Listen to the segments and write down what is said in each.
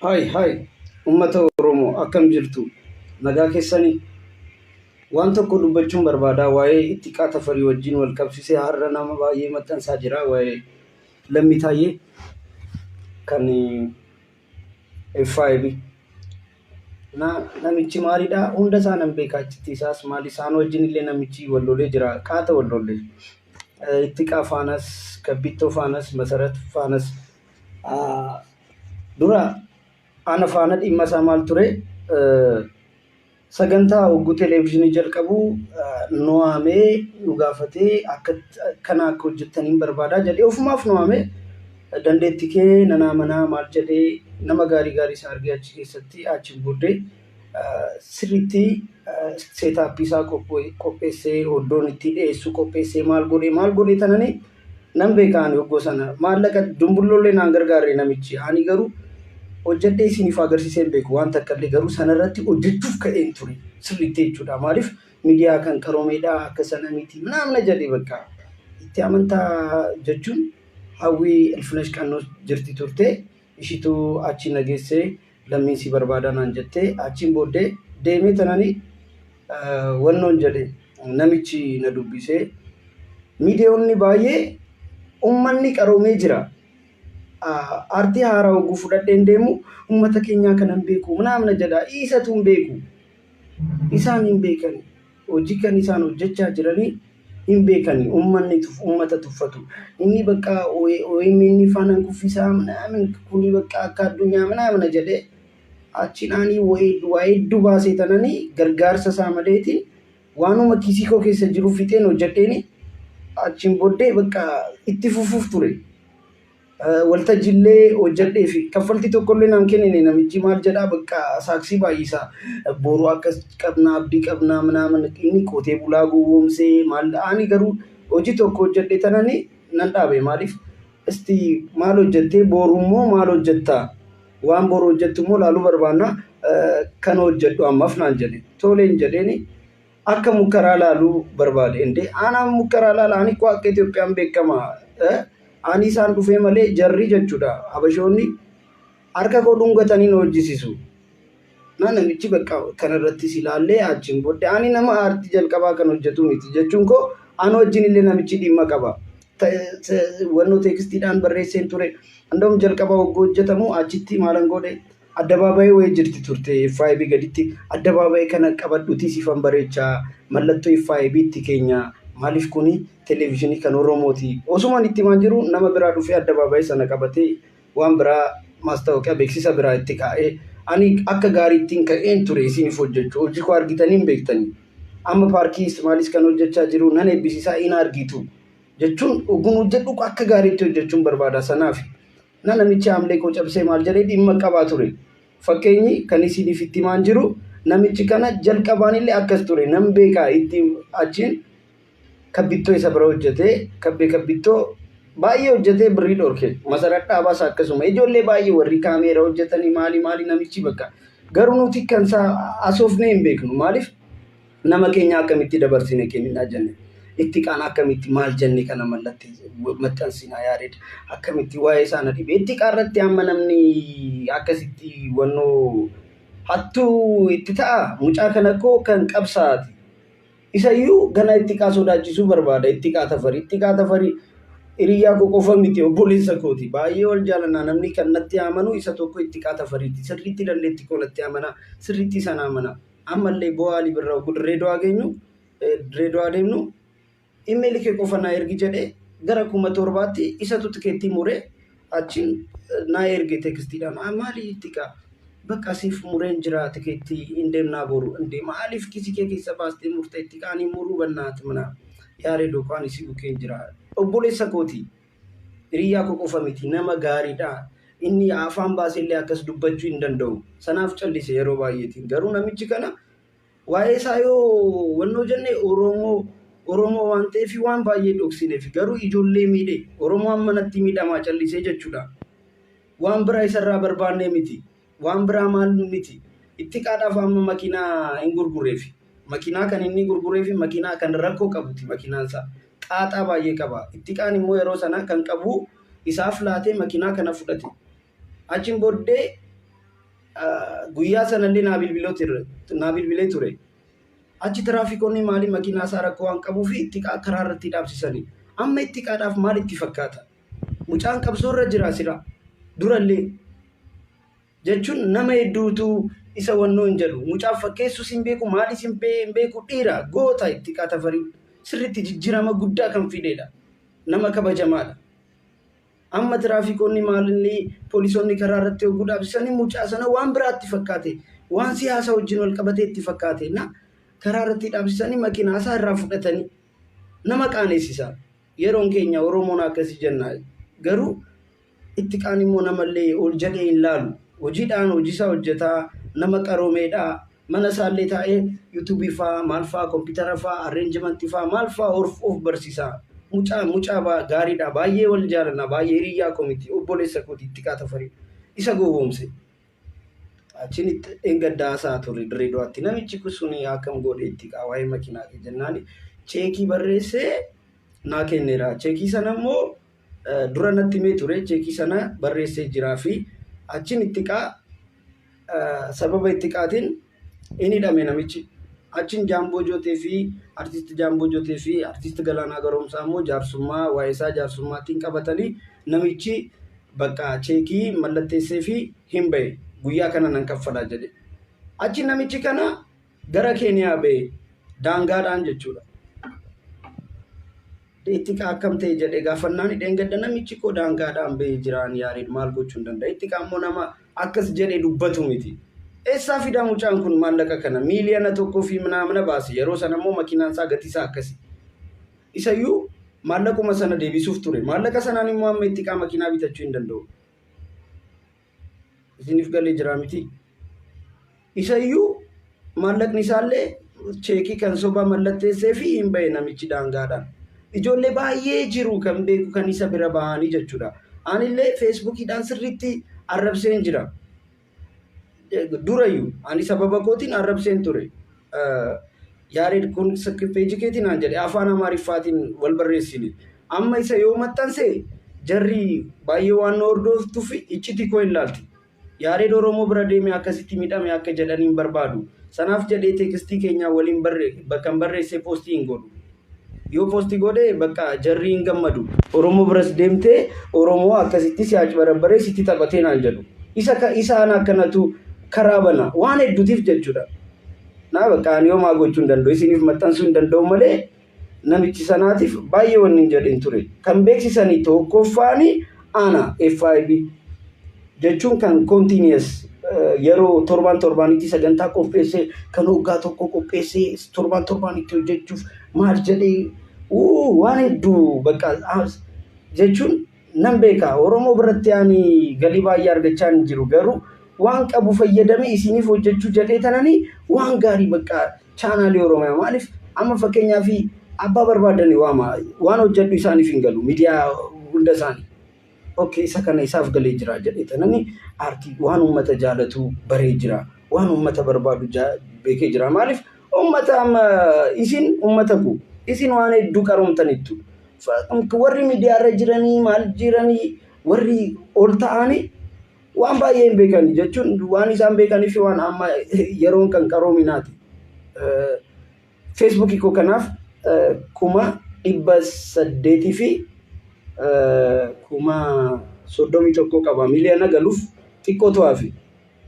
Hai, uummata Oromoo akkam jirtu? Nagaa keessanii? Waan tokko dubbachuun barbaada waa'ee itti qaatafarii wajjin wal qabsiisee har'a nama baay'ee maxxansaa jira waa'ee Lammii Taayyee kan FIB. Namichi maalidhaa? Hunda isaa nan beeka achitti isaas maali isaan wajjin illee namichi wal lolee jira. Qaata wal lolee. Itti qaafaanas, Kabbittoo faanas, Masarat faanas dura ana faana dhimma isaa maal ture? Sagantaa hogguu televezyiinii jalqabu nu waamee nu gaafatee kana akka hojjettaniin barbaadaa jedhee ofumaaf nu waamee dandeettii kee nanaa manaa maal jedhee nama gaarii isaa argee achi keessatti achiin booddee sirriitti seetaappii isaa qopheessee oddoon itti dhiyeessu qopheessee maal godhee tananii nan beekaan hoggoo sana maallaqa dumbullollee naan gargaarre namichi ani garuu hojjedhee isiniif agarsiisee beeku waan takka illee garuu sanarratti hojjechuuf ka'een ture sirriitti jechuudha. Maaliif miidiyaa kan qaroomeedhaa akka sana miti namna jedhee bakka itti amantaa jechuun hawwii Ilfinesh Qannoo jirti turte ishitu achi nageessee lammiinsi barbaadaa naan jettee achiin booddee deemee tananii wannoon jedhe namichi na dubbisee miidiyoonni baay'ee uummanni qaroomee jira. Aartii haaraa hogguu fudhadheen deemu uummata keenyaa kanan beeku namna jedha isatu hin beeku isaan hin beekani hojii kan isaan hojjechaa jiranii hin beekani uummata tuffatu inni bakka OMN faanaan kuffisaa namni kuni bakka akka addunyaa namna jedhee achinaanii waa hedduu baasee tananii gargaarsa isaa maleetiin waanuma kiisii koo keessa jiru fixeen hojjedheeni achiin booddee bakka itti fufuuf ture. Waltajjiillee hojjedhee fi kaffaltii tokkollee naan kennine namichi maal jedhaa bakka saaksii baay'isaa boruu akkas qabnaa abdii qabnaa manaaman inni qotee bulaa gowwoomsee maal ani garuu hojii tokko hojjedhee tananii nan dhaabe maaliif isti maal hojjettee borummoo maal hojjettaa waan boru hojjettu immoo laaluu barbaanna kan hojjedhu ammaaf naan jedhe toleen jedheeni akka mukkaraa laaluu barbaade indee aanaan mukkaraa laala ani koo akka Itoophiyaan beekama ani isaan dhufee malee jarri jechuudha habashoonni harka koo dhungatanii na hojjisiisu namichi bakka kanarrattis ilaallee achiin booddee ani nama aartii jalqabaa kan hojjetu miti jechuun koo ani wajjin illee namichi dhimma qaba wannoo teekstiidhaan barreesseen ture andoom jalqabaa hogguu hojjetamu achitti maalan godhe addabaabayii wayii jirti turte FIB gaditti addabaabayii kana qabadhuutii sifan bareechaa mallattoo FIB itti keenya maaliif kuni televezyiinii kan Oromooti osumaan itti maan jiru nama biraa dhufee addabaabayii sana qabatee waan biraa maastaawoqiyaa beeksisa biraa itti kaa'ee ani akka gaariittiin ka'een ture isiniif hojjechuu hojii koo argitanii hin beektanii amma paarkii Ismaalis kan hojjechaa jiru nan eebbisiisaa hin argitu jechuun oguun hojjedhu akka gaariitti hojjechuun barbaada sanaaf namichi haamlee koo cabsee maal jedhee dhimma qabaa ture fakkeenyi kan isiniif itti maan jiru namichi kana jalqabaan illee akkas ture nan beekaa itti achiin Kabbittoo isa bira hojjetee kabbittoo baay'ee hojjetee birrii dhorke Masarat Dhaabaas akkasuma ijoollee baay'ee warri kaameeraa hojjetanii maali namichi bakka garuu nuti kan isaa asoofnee hin beeknu maaliif nama keenya akkamitti dabarsine kenninaa jenne itti qaan akkamitti maal jenne kana maxxansinaa yaadeedha akkamitti waa'ee isaana dhibee itti qaarratti amma namni akkasitti wannoo hattuu itti ta'a mucaa kana koo kan qabsaati. Isayyuu gana itti qaa sodaachisuu barbaada itti qaatafarii hiriyaa koo qofa miti obboleessa kooti baay'ee wal jaalannaa namni kan natti amanu isa tokko itti qaatafariiti sirriitti dandeetti koo natti amana sirriitti sana amana ammallee bo'aalii birraa Dirreedawaa geenyu Dirreedawaa deemnu imeeli kee qofa naa ergi jedhee gara 7,000tti isatu tikeettii muree achiin naa erge teekstiidhaan maali itti qaa bakka siif mureen jira tikeetti hin deemnaa boru indee maaliif kisi kee keessa baastee murtee itti qaanii muruu bannaati mana yaaree doqaan isii bukkeen jira obboleessa kooti hiriyaa koo qofa miti nama gaariidha inni afaan baaseellee akkas dubbachuu hin danda'u sanaaf callise yeroo baay'eetiin garuu namichi kana waa'ee isaa yoo wannoo jenne Oromoo waan ta'eef waan baay'ee dhoksineef garuu ijoollee miidhe Oromoo manatti miidhamaa callisee jechuudha waan biraa isarraa barbaannee miti. Waan biraa maal miti itti qaadhaaf amma makiinaa hin gurgureef makiinaa kan inni gurgureef makiinaa kan rakkoo qabuti makiinaan isaa xaaxaa baay'ee qaba itti qaan immoo yeroo sana kan qabu isaaf laatee makiinaa kana fudhate achiin booddee guyyaa sanallee naa bilbilee ture. Achi tiraafikoonni maali makiinaa isaa rakkoo waan qabuu fi ittiqaa karaa irratti dhaabsisanii. Amma ittiqaadhaaf maal itti fakkaata? Mucaan qabsoorra jira sira durallee jechuun nama hedduutu isa wannoo hin jedhu. Mucaan fakkeessus hin beeku, maalis hin beeku, dhiira goota ittiqaa Tafarii sirriitti jijjiirama guddaa kan fidedha. Nama kabajamaadha. Amma tiraafikoonni maalinni poolisoonni karaa irratti hogguu dhaabsisanii mucaa sana waan biraatti fakkaate, waan siyaasa wajjin wal qabatee itti fakkaate karaa irratti dhaabsisanii makiinaa isaa irraa fudhatanii nama qaaneessisa. Yeroon keenya Oromoon akkasii jenna. Garuu ittiqaan immoo namallee ol jedhee hin laalu. Hojiidhaan hojiisaa hojjetaa, nama qaroomeedha. Mana isaallee taa'ee yuutuubii fa'aa, maal fa'aa, kompiitara fa'aa, arreenjimentii fa'aa, maal fa'aa of barsiisaa. Mucaa gaariidha. Baay'ee wal jaalladha. Baay'ee hiriyyaa koomiti. Obboleessa kooti Ittiqaa Tafarii. Isa gowwoomse. Achiin eeggaddaa isaa ture Dirreedawaatti. Namichi kun suni akkam godhe Ittiqaa waa'ee makiinaa jennaan cheekii barreessee naa kenneera. Cheekii sana immoo dura natti himee ture. Cheekii sana barreessee jiraa fi achiin Ittiqaa sababa Ittiqaatiin inni hidhame namichi. Achiin Jaamboo Jootee fi artisti Jaamboo Jootee fi artisti Galaanaa Garoomsaa immoo jaarsummaa waa'ee isaa jaarsummaattiin qabatanii namichi bakka cheekii mallatteessee fi hin ba'e. Guyyaa kana nan kaffalaa jedhe. Achi namichi kana gara Keeniyaa ba'e daangaadhaan jechuudha. Ittiqaa akkam ta'e jedhee gaafannaan dheengadda namichi koo daangaadhaan ba'ee jiraan yaariin maal gochuu hin danda'a. Ittiqaa immoo nama akkas jedhee dubbatu miti. Eessaa fidaa mucaan kun maallaqa kana miiliyoona 1 fi mana baase. Yeroo sana immoo makiinaan isaa gatii isaa akkasi. Isayyuu maallaquma sana deebisuuf ture. Maallaqa sanaan immoo amma Ittiqaa makiinaa bitachuu hin danda'u. Isiniif galee jira miti. Isayyuu maallaqni isaallee cheekii kan soba mallatteessee fi hin ba'e namichi daangaadhaan. Ijoollee baay'ee jiru kan beeku kan isa bira bahanii jechuudha. Anillee feesbuukiidhaan sirriitti arrabseen jira. Durayyuu ani sababa kootiin arrabseen ture. Yaareed kun peejii keetiin aan jedhe afaan Amaariffaatiin wal barreessine. Amma isa yoo maxxanse jarri baay'ee waan hordoftuuf iccitii koo hin laalti. Yaareed Oromoo bira deemee akkasitti miidhame akka jedhanii hin barbaadu. Sanaaf jedhee teekstii keenyaa waliin bakka barreessee poostii hin godhu. Yoo poostii godhee bakka jarri hin gammadu. Oromoo biras deemtee Oromoo akkasitti si barabbaree sitti taphatee naan jedhu. Isaan akkanatu karaa bana waan hedduutiif jechuudha. Naa bakka ani homaa gochuu hin danda'u. Isiniif maxxansuu hin danda'u malee namichi sanaatiif baay'ee wanni hin jedhin ture. Kan beeksisanii tokkoffaanii ana FIB jechuun kan continuous yeroo torbaanitti sagantaa qopheessee kan waggaa tokko qopheessee torbaanitti hojjechuuf maal jedhee waan hedduu bakka jechuun nan beeka. Oromoo biratti ani galii baay'ee argachaa hin jiru garuu waan qabu fayyadamee isiniif hojjechuu jedhee tananii waan gaarii bakka chaanaalii Oromiyaa maaliif amma fakkeenyaaf abbaa barbaadanii waan hojjedhu isaaniif hin galu miidiyaa hunda isaanii. Okay, isa kana isaaf galee jira jedhee tananii aartii waan uummata jaalatu baree jira. Waan uummata barbaadu beekee jira. Maaliif uummata amma isin uummata ku isin waan hedduu qaroomtanittu. Warri miidiyaarra jiranii maal jiranii warri ol ta'anii waan baay'ee hin beekani jechuun waan isaan beekaniif waan amma yeroon kan qaroominaati. Feesbuukii koo kanaaf 800 fi 31 qaba. Miliyoona galuuf xiqqoo to'afi.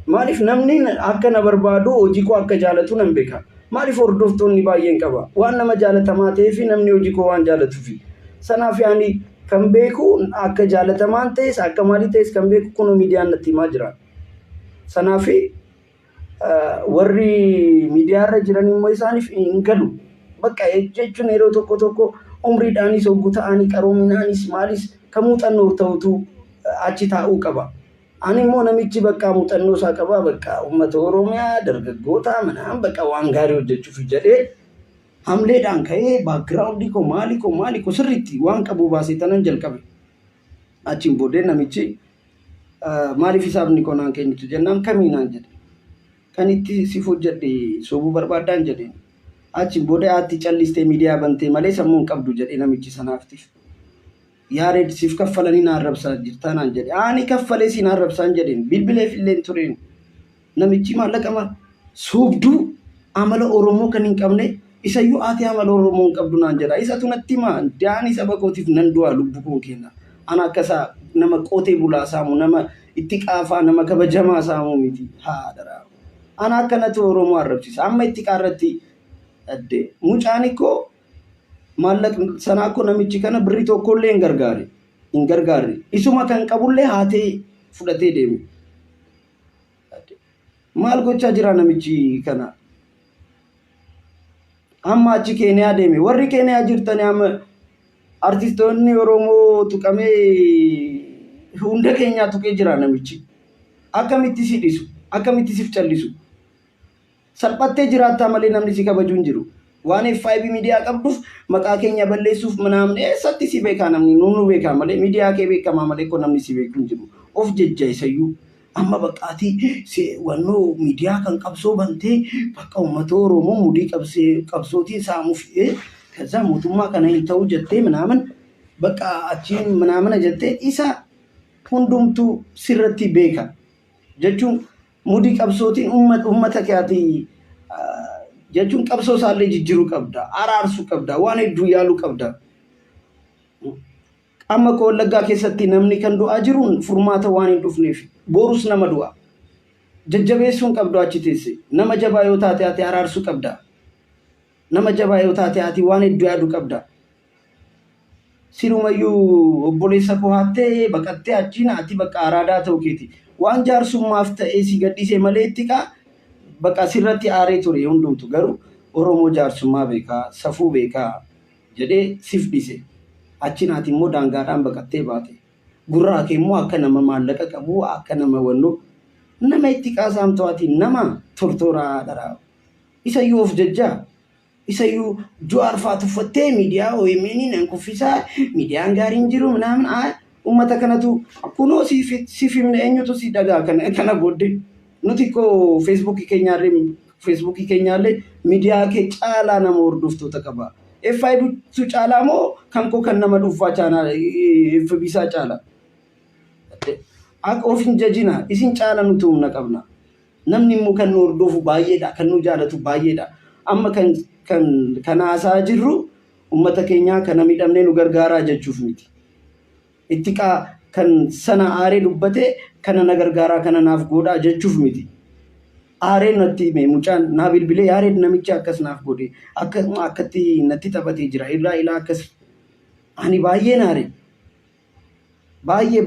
Maaliif namni akka na barbaadu hojii koo akka jaalatu nan beeka. Maaliif hordoftoonni baay'een qaba. Waan nama jaalatamaa ta'eef namni hojii koo waan jaalatuufi. Sanaaf yaani kan beeku akka jaalatamaan ta'es akka maalii ta'es kan beeku kun miidiyaan natti himaa jira. Sanaaf warri miidiyaarra jiran immoo isaaniif hin galu. Bakka jechuun yeroo tokko umriidhaanis hogguu ta'anii qaroominaanis maalis kan muuxannoo ta'utu achi taa'uu qaba. Ani immoo namichi bakka muuxannoo isaa qaba bakka uummata Oromiyaa dargaggoota manaan bakka waan gaarii hojjechuuf jedhee hamleedhaan ka'ee baakgiraawundii koo maalii koo sirriitti waan qabu baasee tanan jalqabe. Achiin booddee namichi maaliif isaafni konaan keenyitu jennaan kamiinaan jedhe. Kan itti siif hojjedhe sobuu barbaaddaan jedheen. Achiin booddee haati callistee miidiyaa bantee malee sammuu hin qabdu jedhee namichi sanaaftiif. Yaareed siif kaffalanii na arrabsaa jirtaa naan jedhe. Ani kaffalee siin arrabsaan jedheen bilbileef illee tureen. namichi maallaqa soobduu amala Oromoo kan hin qabne isayyuu ati amala Oromoo hin qabdu naan jedha. Isatu natti himaa daanii saba kootiif nan du'aa lubbuu koo kenna. Ana akkasaa nama qotee bulaa saamu nama itti qaafaa nama kabajamaa saamu miti. Haadha ana akkanatti Oromoo arrabsiisa. Amma itti qaarratti adde mucaan ikkoo maallaqa sanaa akkoo namichi kana birrii tokkollee hin gargaarre. Isuma kan qabullee haatee fudhatee deeme. Maal gochaa jira namichi kana? Amma achi Keeniyaa deeme. Warri Keeniyaa jirtanii amma artistoonni Oromoo tuqamee hunda keenyaa tuqee jira namichi. Akkamitti si dhisu? Akkamitti siif callisu? Salphattee jiraattaa malee namni si kabajuu hin jiru. Waan FIB miidiyaa qabduuf maqaa keenya balleessuuf manaamne eessatti si beekaa namni nu beekaa malee miidiyaa kee beekamaa malee ko namni si beeku hin jiru. Of jejja isayyuu amma baqqaatii wannoo miidiyaa kan qabsoo bantee bakka uummata Oromoo mudii qabsootiin saamuuf kaza mootummaa kana hin ta'u jettee manaaman bakka achiin manaamana jettee isa hundumtuu sirratti beeka jechuun mudii qabsootiin uummata keetii jechuun qabsoo isaallee jijjiiruu qabda, araarsuu qabda, waan hedduu yaaluu qabda. Amma koo Wallaggaa keessatti namni kan du'aa jiruun furmaata waan hin dhufneef borus nama du'a. Jajjabeessuun qabdu achi teesse. Nama jabaa yoo taate ati araarsuu qabda. Nama jabaa yoo taate ati waan hedduu yaaduu qabda. Sirumayyuu obboleessa koo haattee baqattee achiin ati bakka araadaa ta'uu keeti. Waan jaarsummaaf ta'ee si gadhiisee malee itti bakka sirratti aaree ture hundumtu garuu Oromoo jaarsummaa beekaa, safuu beekaa jedhee siif dhise. Achi naati immoo daangaadhaan baqattee baate. Gurraa kee immoo akka nama maallaqa qabu, akka nama wannoo nama itti qaasamtu ati nama tortoraa dharaa. Isayyuu of jajjaa. Isayyuu Jawaar fa'aa tuffattee miidiyaa OMN nan kuffisaa, miidiyaan gaariin jiru namni uummata kanatu kunoo siif himne eenyutu si dhagaa kana booddee. Nuti ko Facebook keenyaallee miidiyaa kee caalaa nama hordoftoota qaba. FIB su caalaa moo kan koo kan nama dhuunfaa chaanaa FB isaa caalaa. Akka of hin jajina isin caala nuti humna qabna. Namni immoo kan nu hordofu baay'eedha, kan nu jaalatu baay'eedha. Amma kan haasaa jirru uummata keenyaa kana miidhamnee nu gargaaraa jechuuf miti. Ittiqaa kan sana aaree dubbate kana na gargaaraa kana naaf godhaa jechuuf miti. Aareen natti hime mucaan naa bilbilee aareen namicha akkas naaf godhe akkatti natti taphatee jira irraa ilaa akkas ani baay'ee naare baay'ee